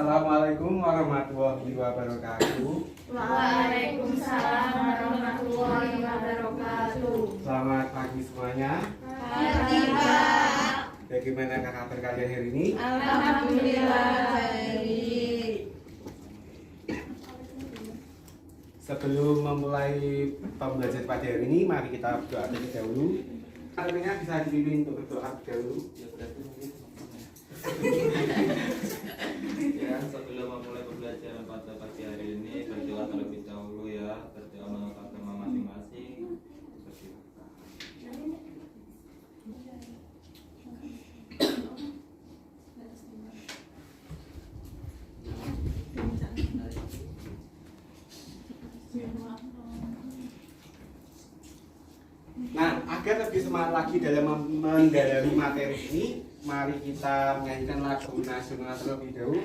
Assalamualaikum warahmatullahi wabarakatuh. Waalaikumsalam warahmatullahi wabarakatuh. Selamat pagi semuanya. Pagi Pak. Bagaimana kabar kalian hari ini? Alhamdulillah baik. Sebelum memulai pembelajaran pada hari ini, mari kita berdoa terlebih dahulu. Artinya bisa dipimpin untuk berdoa dahulu. Ya, sebelum memulai pembelajaran pada pagi hari ini, berdoa terlebih dahulu ya, berdoa menurut agama masing-masing. Nah, agar lebih semangat lagi dalam mendalami materi ini, mari kita menyanyikan lagu nasional terlebih dahulu.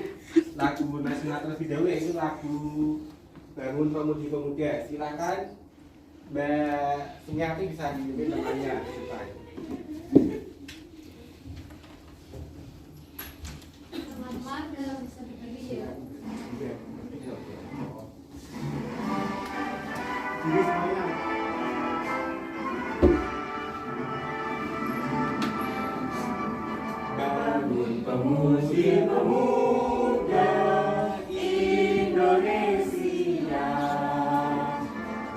Lagu nasional terlebih dahulu yaitu lagu Bangun Pemudi-Pemuda. Silakan Mbak Sumiati bisa dipimpin temannya. Selamat bisa berbagi ya. Jadi semuanya. Bangun pemudi-pemuda Indonesia,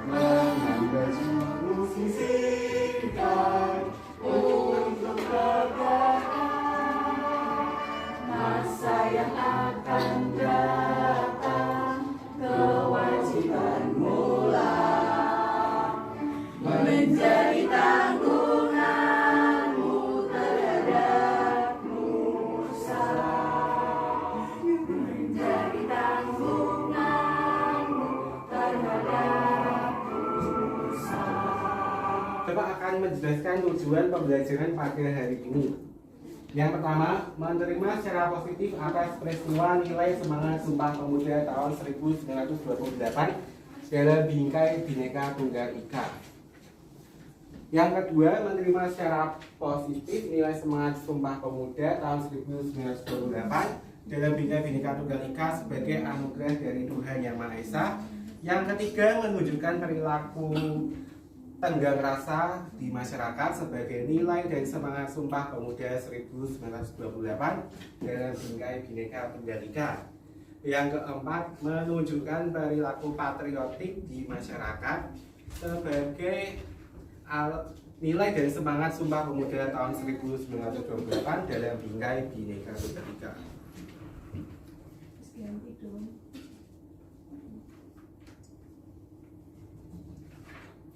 mengambil sisihkan untuk tegakkan masa yang akan datang, kewajiban mula menjadi tanggunganmu terhadap Nusa, menjadi tanggunganmu terhadap Nusa. Coba akan menjelaskan tujuan pembelajaran pada hari ini. Yang pertama, menerima secara positif atas peristiwa nilai semangat Sumpah Pemuda tahun 1928 dalam bingkai Bhinneka Tunggal Ika. Yang kedua, menerima secara positif nilai semangat Sumpah Pemuda tahun 1928 dalam bingkai Bhinneka Tunggal Ika sebagai anugerah dari Tuhan Yang Maha Esa. Yang ketiga, menunjukkan perilaku tenggang rasa di masyarakat sebagai nilai dan semangat Sumpah Pemuda 1928 dalam bingkai Bhinneka Tunggal Ika. Yang keempat, menunjukkan perilaku patriotik di masyarakat sebagai nilai dan semangat Sumpah Pemuda tahun 1928 dalam bingkai Bhinneka Tunggal Ika.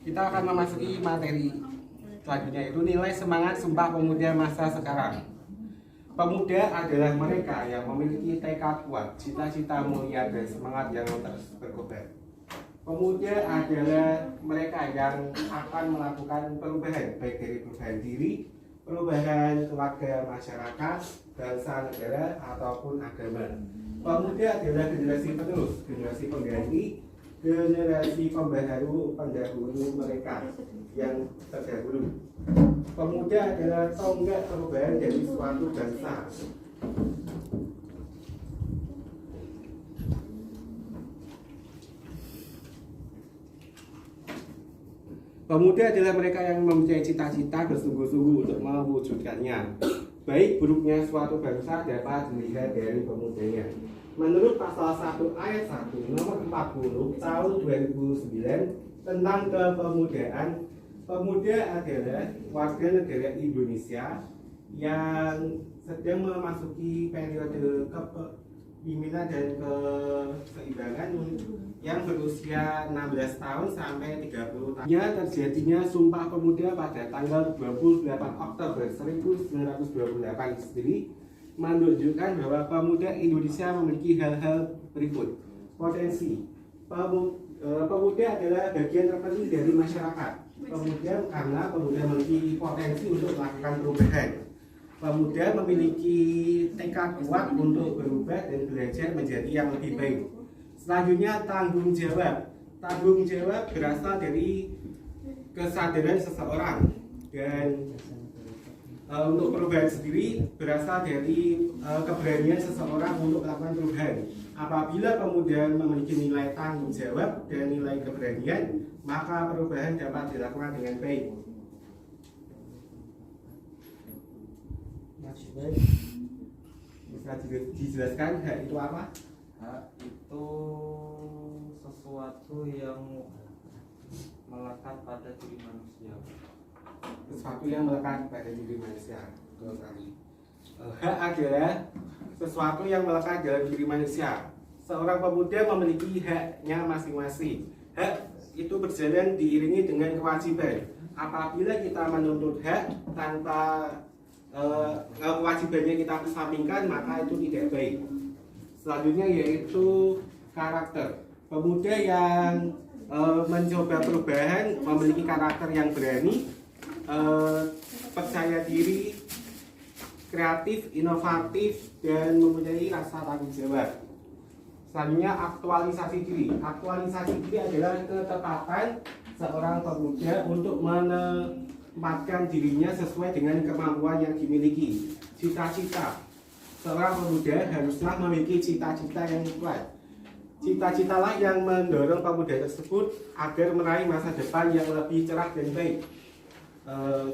Kita akan memasuki materi selanjutnya, yaitu nilai semangat Sumpah Pemuda masa sekarang. Pemuda adalah mereka yang memiliki tekad kuat, cita-cita mulia dan semangat yang terus berkobar. Pemuda adalah mereka yang akan melakukan perubahan, baik dari perubahan diri, perubahan keluarga, masyarakat, bangsa, negara, ataupun agama. Pemuda adalah generasi penerus, generasi pengganti, generasi pembaharu pendahulu mereka yang terdahulu. Pemuda adalah tonggak perubahan dari suatu bangsa. Pemuda adalah mereka yang mempunyai cita-cita bersungguh-sungguh untuk mewujudkannya. Baik buruknya suatu bangsa dapat dilihat dari pemudanya. Menurut pasal 1 ayat 1 nomor 40 tahun 2009 tentang kepemudaan, pemuda adalah warga negara Indonesia yang sedang memasuki periode kepemimpinan dan keseimbangan yang berusia 16 tahun sampai 30 tahun. Terjadinya Sumpah Pemuda pada tanggal 28 Oktober 1928 sendiri menunjukkan bahwa pemuda Indonesia memiliki hal-hal berikut. Potensi. Pemuda adalah bagian terpenting dari masyarakat. Kemudian karena pemuda memiliki potensi untuk melakukan perubahan. Pemuda memiliki tekad kuat untuk berubah dan belajar menjadi yang lebih baik. Selanjutnya, tanggung jawab. Tanggung jawab berasal dari kesadaran seseorang dan Untuk perubahan sendiri berasal dari keberanian seseorang untuk melakukan perubahan. Apabila kemudian memiliki nilai tanggung jawab dan nilai keberanian, maka perubahan dapat dilakukan dengan baik. Bisa dijelaskan hak itu apa? Hak itu sesuatu yang melekat pada diri manusia. Sesuatu yang melekat pada diri manusia. Hak adalah sesuatu yang melekat dalam diri manusia. Seorang pemuda memiliki haknya masing-masing. Hak itu berjalan diiringi dengan kewajiban. Apabila kita menuntut hak tanpa kewajibannya kita kesampingkan, maka itu tidak baik. Selanjutnya yaitu karakter. Pemuda yang mencoba perubahan memiliki karakter yang berani, percaya diri, kreatif, inovatif, dan mempunyai rasa tanggung jawab. Selanjutnya aktualisasi diri. Aktualisasi diri adalah ketepatan seorang pemuda untuk menempatkan dirinya sesuai dengan kemampuan yang dimiliki. Cita-cita. Seorang pemuda haruslah memiliki cita-cita yang kuat. Cita-citalah yang mendorong pemuda tersebut agar meraih masa depan yang lebih cerah dan baik.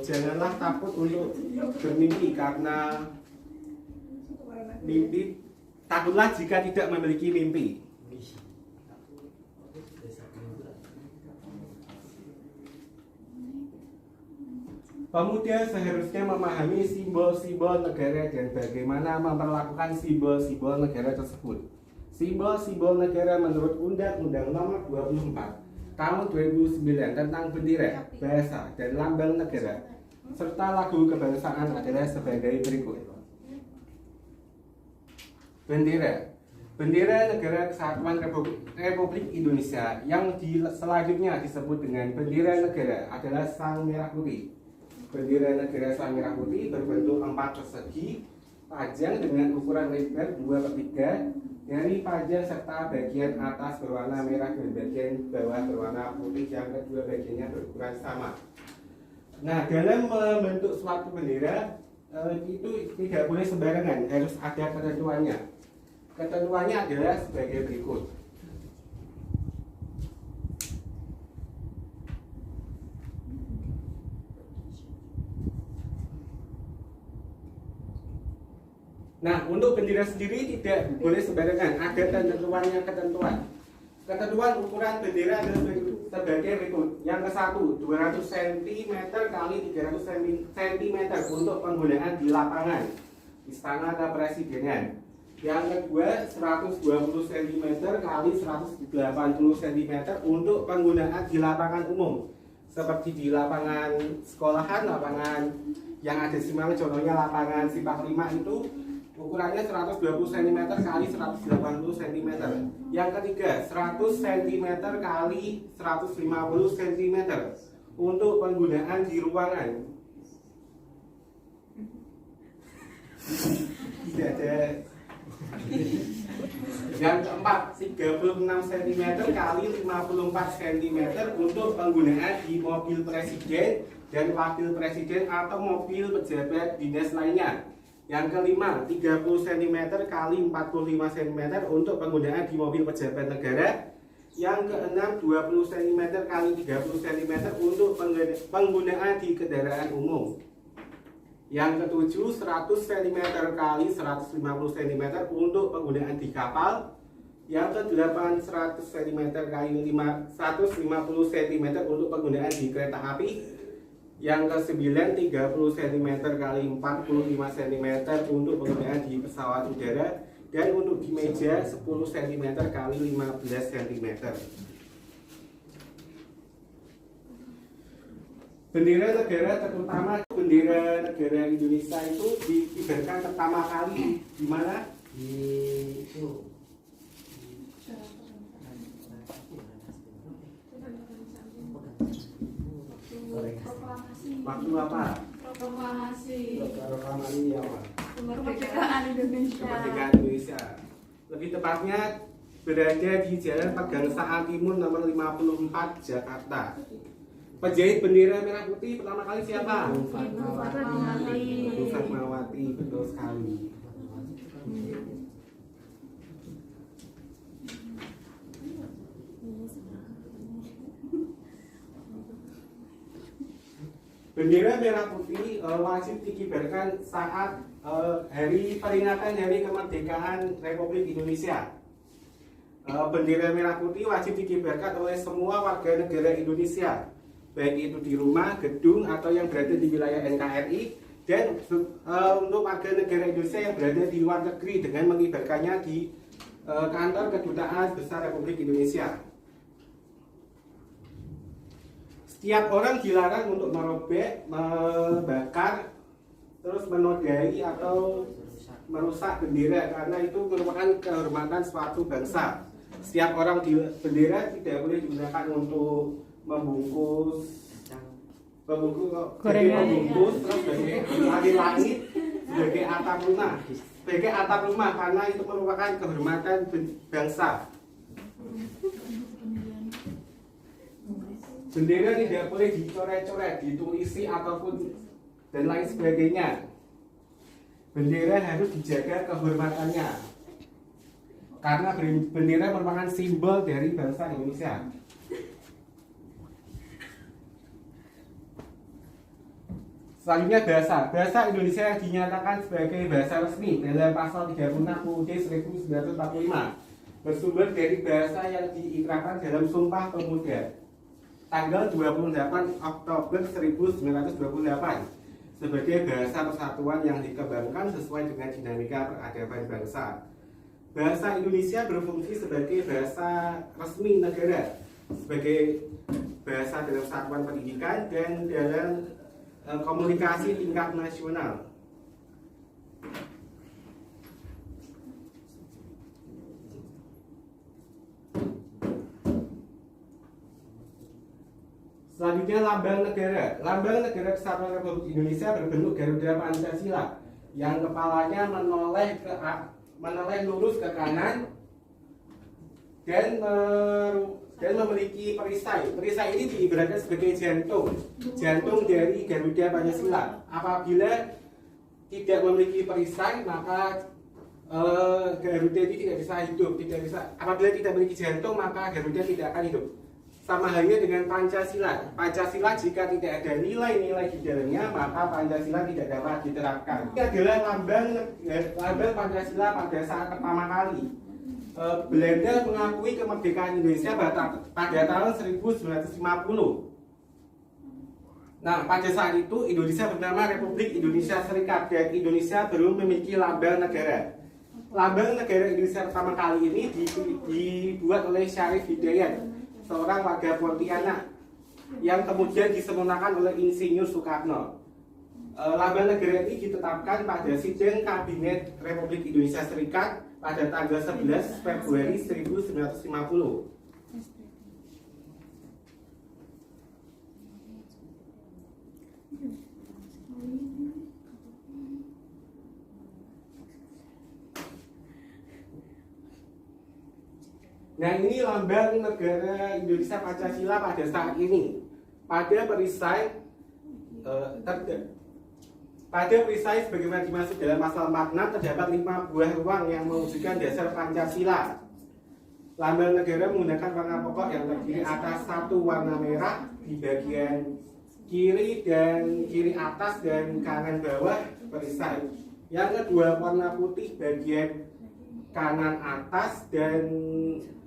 Janganlah takut untuk bermimpi, karena mimpi, takutlah jika tidak memiliki mimpi. Pemuda seharusnya memahami simbol-simbol negara dan bagaimana memperlakukan simbol-simbol negara tersebut. Simbol-simbol negara menurut Undang-Undang Nomor 24 Tahun 2009 tentang bendera, bahasa, dan lambang negara serta lagu kebangsaan adalah sebagai berikut. Bendera. Bendera Negara Kesatuan Republik Indonesia yang selanjutnya disebut dengan bendera negara adalah sang merah putih. Bendera negara sang merah putih berbentuk 4 persegi, panjang dengan ukuran lebar 2/3 dari panjang serta bagian atas berwarna merah dan bagian bawah berwarna putih, yang kedua bagiannya berukuran sama. Nah, dalam membentuk suatu bendera itu tidak boleh sembarangan, harus ada ketentuannya. Ketentuannya adalah sebagai berikut. Nah, untuk bendera sendiri tidak boleh sembarangan, ada ketentuan. Ketentuan ukuran bendera adalah sebagai berikut. Yang ke 1, 200 cm kali 300 cm untuk penggunaan di lapangan Istana Kepresidenan. Yang kedua, 120 cm kali 180 cm untuk penggunaan di lapangan umum, seperti di lapangan sekolahan, lapangan yang ada di Simalungun, contohnya lapangan Sipak 5 itu ukurannya 120 cm kali 180 cm. Yang ketiga, 100 cm kali 150 cm untuk penggunaan di ruangan. Tidak ada. Yang keempat, 36 cm kali 54 cm untuk penggunaan di mobil presiden dan wakil presiden atau mobil pejabat dinas lainnya. Yang kelima, 30 cm kali 45 cm untuk penggunaan di mobil pejabat negara. Yang keenam, 20 cm kali 30 cm untuk penggunaan di kendaraan umum. Yang ketujuh, 100 cm kali 150 cm untuk penggunaan di kapal. Yang kedelapan, 100 cm kali 150 cm untuk penggunaan di kereta api. Yang ke-9, 30 cm kali 45 cm untuk penggunaan di pesawat udara. Dan untuk di meja, 10 cm kali 15 cm. Bendera negara, terutama bendera negara Indonesia itu dikibarkan pertama kali di mana? Di waktu apa? Proklamasi apa? Kemerdekaan Indonesia. Kemerdekaan Indonesia. Lebih tepatnya berada di Jalan Pegangsaan Timur nomor 54 Jakarta. Penjahit bendera merah putih pertama kali siapa? Ibu Fatmawati. Ibu Fatmawati, betul sekali. Bendera merah putih wajib dikibarkan saat hari peringatan Hari Kemerdekaan Republik Indonesia. Bendera merah putih wajib dikibarkan oleh semua warga negara Indonesia, baik itu di rumah, gedung, atau yang berada di wilayah NKRI, dan untuk warga negara Indonesia yang berada di luar negeri dengan mengibarkannya di kantor Kedutaan Besar Republik Indonesia. Setiap orang dilarang untuk merobek, membakar, terus menodai atau merusak bendera karena itu merupakan kehormatan suatu bangsa. Setiap orang di bendera tidak boleh digunakan untuk membungkus Gorengan. terus sebagai langit-langit sebagai atap rumah karena itu merupakan kehormatan bangsa. Bendera tidak boleh dicoret-coret, ditulisi ataupun dan lain sebagainya. Bendera harus dijaga kehormatannya karena bendera merupakan simbol dari bangsa Indonesia. Selanjutnya bahasa Indonesia yang dinyatakan sebagai bahasa resmi dalam pasal 36 UUD 1945 bersumber dari bahasa yang diikrarkan dalam Sumpah Pemuda tanggal 28 Oktober 1928 sebagai bahasa persatuan yang dikembangkan sesuai dengan dinamika peradaban bangsa. Bahasa Indonesia berfungsi sebagai bahasa resmi negara, sebagai bahasa dalam satuan pendidikan dan dalam komunikasi tingkat nasional. Selanjutnya lambang negara. Lambang negara Kesatuan Republik Indonesia berbentuk Garuda Pancasila yang kepalanya menoleh lurus ke kanan dan memiliki perisai. Perisai ini diibaratkan sebagai jantung dari Garuda Pancasila. Apabila tidak memiliki perisai maka Garuda ini tidak bisa hidup, apabila tidak memiliki jantung maka Garuda tidak akan hidup. Sama halnya dengan Pancasila. Pancasila jika tidak ada nilai-nilai di dalamnya maka Pancasila tidak dapat diterapkan. Ini adalah lambang Pancasila pada saat pertama kali Belanda mengakui kemerdekaan Indonesia pada tahun 1950. Nah, pada saat itu Indonesia bernama Republik Indonesia Serikat dan Indonesia belum memiliki lambang negara. Lambang negara Indonesia pertama kali ini dibuat oleh Syarif Hidayat, seorang warga Pontianak yang kemudian disempurnakan oleh Insinyur Soekarno. Lambang negara ini ditetapkan pada sidang Kabinet Republik Indonesia Serikat pada tanggal 11 Februari 1950. Nah, ini lambang negara Indonesia Pancasila pada saat ini. Pada perisai sebagaimana dimaksud dalam pasal 46 terdapat 5 buah ruang yang mewujudkan dasar Pancasila. Lambang negara menggunakan warna pokok yang terdiri atas satu warna merah di bagian kiri dan kiri atas dan kanan bawah perisai. Yang kedua warna putih bagian kanan atas dan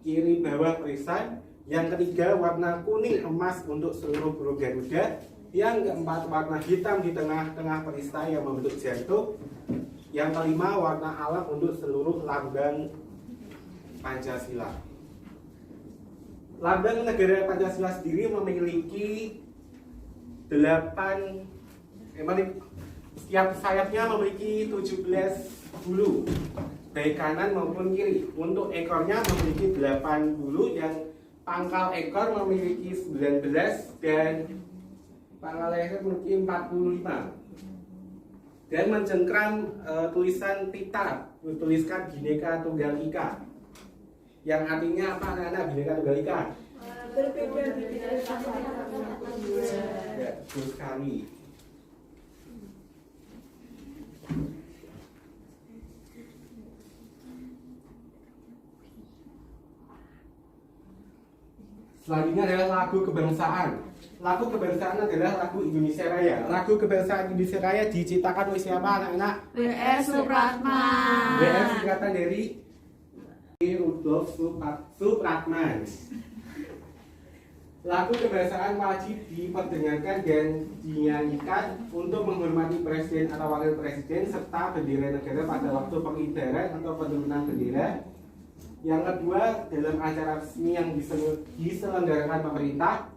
kiri bawah perisai. Yang ketiga warna kuning emas untuk seluruh burung Garuda. Yang keempat warna hitam di tengah-tengah perisai yang membentuk jantung. Yang kelima warna alam untuk seluruh lambang Pancasila. Lambang negara Pancasila sendiri memiliki setiap sayapnya memiliki 17 bulu baik kanan maupun kiri. Untuk ekornya memiliki 8 bulu, yang pangkal ekor memiliki 19 dan pangkal leher memiliki 45. Dan mencengkram tulisan pita bertuliskan Bhinneka Tunggal Ika, yang artinya apa anak-anak Bhinneka Tunggal Ika? berbeda-beda tapi Ya, betul sekali. Selanjutnya adalah lagu kebangsaan. Lagu kebangsaan adalah lagu Indonesia Raya. Lagu kebangsaan Indonesia Raya diciptakan oleh siapa anak-anak? W.S. Supratman. W.S. singkatan dari Rudolf Supratman. Lagu kebangsaan wajib diperdengarkan dan dinyanyikan untuk menghormati presiden atau wakil presiden serta bendera negara pada waktu pengibaran atau penurunan bendera. Yang kedua, dalam acara resmi yang diselenggarakan pemerintah.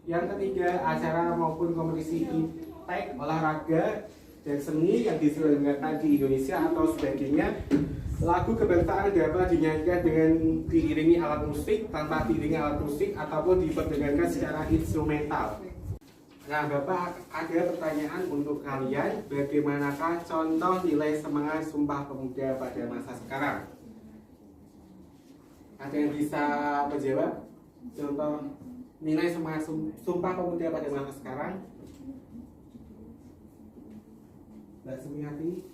Yang ketiga, acara maupun kompetisi iptek, olahraga, dan seni yang diselenggarakan di Indonesia atau sebagainya. Lagu kebangsaan dapat dinyanyikan dengan diiringi alat musik, tanpa diiringi alat musik, ataupun diperdengarkan secara instrumental. Nah, Bapak, ada pertanyaan untuk kalian. Bagaimanakah contoh nilai semangat Sumpah Pemuda pada masa sekarang? Ada yang bisa menjawab? Contoh nilai semangat Sumpah Pemuda pada masa sekarang? Mbak Sumiati?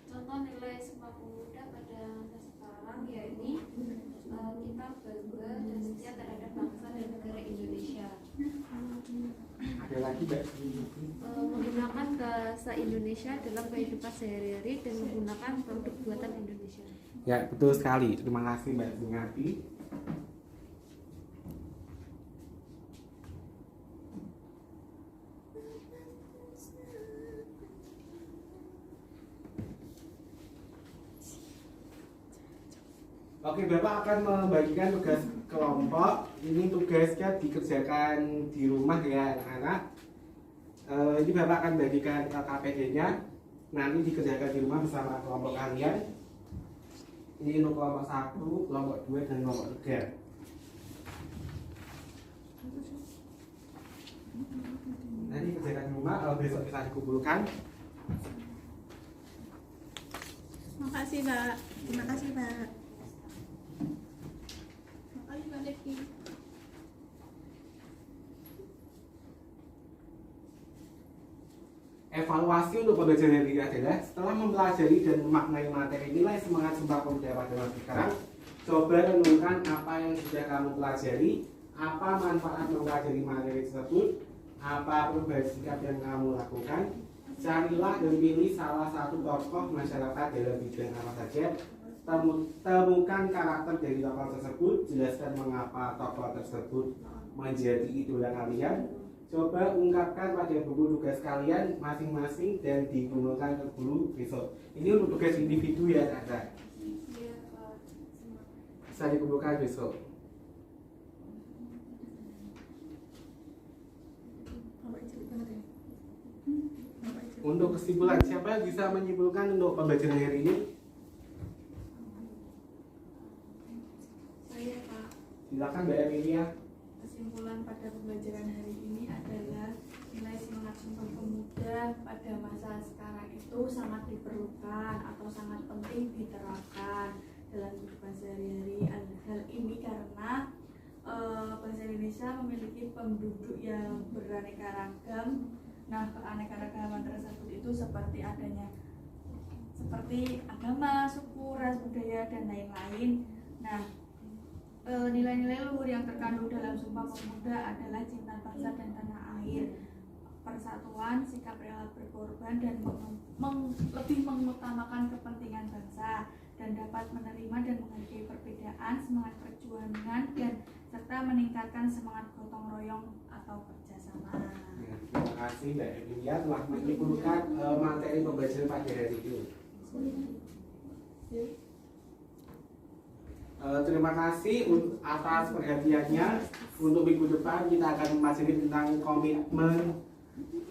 Contoh nilai Sumpah Pemuda pada masa sekarang yakni kita bangga dan setia terhadap bangsa dan negara Indonesia. Ada lagi Mbak Sumiati? Menggunakan bahasa Indonesia dalam kehidupan sehari-hari dan menggunakan produk buatan Indonesia. Ya, betul sekali. Terima kasih Mbak Sumiati. Oke, Bapak akan membagikan tugas kelompok. Ini tugasnya dikerjakan di rumah ya anak-anak. Ini Bapak akan bagikan KPD-nya. Nanti dikerjakan di rumah bersama kelompok kalian. Ini untuk kelompok 1, kelompok 2, dan kelompok 3. Nanti kerjakan di rumah, besok kita dikumpulkan. Makasih, Mbak. Terima kasih, Mbak. Makasih, Mbak Devi. Evaluasi untuk pembelajaran hari ini adalah setelah mempelajari dan memaknai materi nilai semangat Sumpah Pemuda pada masa sekarang, coba renungkan apa yang sudah kamu pelajari, apa manfaat mempelajari materi tersebut, apa perubahan sikap yang kamu lakukan. Carilah dan pilih salah satu tokoh masyarakat dalam bidang apa saja. Temukan karakter dari tokoh tersebut, jelaskan mengapa tokoh tersebut menjadi idola kalian. Coba ungkapkan pada buku tugas kalian masing-masing dan dikumpulkan ke guru besok. Ini untuk tugas individu ya, ada. Iya, Pak. Bisa dikumpulkan besok. Untuk kesimpulan, siapa yang bisa menyimpulkan untuk pembelajaran hari ini? Saya, Pak. Silakan Mbak Emilia. Kesimpulan pada pembelajaran hari ini adalah nilai semangat Sumpah Pemuda pada masa sekarang itu sangat diperlukan atau sangat penting diterapkan dalam kehidupan sehari-hari. Hal ini karena bangsa Indonesia memiliki penduduk yang beraneka ragam. Nah, keanekaragaman tersebut itu seperti agama, suku, ras, budaya, dan lain-lain. Nah, nilai-nilai luhur yang terkandung dalam Sumpah Pemuda adalah cinta bangsa dan tanah air, persatuan, sikap rela berkorban, dan lebih mengutamakan kepentingan bangsa, dan dapat menerima dan menghargai perbedaan, semangat perjuangan, dan serta meningkatkan semangat gotong royong atau kerjasama. Ya, terima kasih Mbak Emilia telah menyimpulkan materi pembelajaran pada hari ini. Terima kasih atas perhatiannya. Untuk minggu depan kita akan mempelajari tentang komitmen,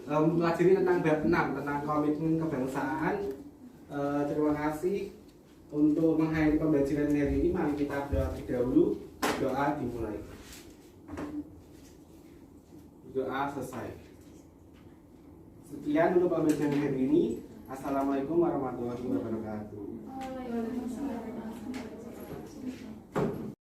mempelajari tentang bab 6 tentang komitmen kebangsaan. Terima kasih. Untuk mengakhiri pembelajaran hari ini, mari kita berdoa terlebih dahulu. Doa dimulai. Doa selesai. Sekian untuk pembelajaran hari ini. Assalamualaikum warahmatullahi wabarakatuh. Waalaikumsalam.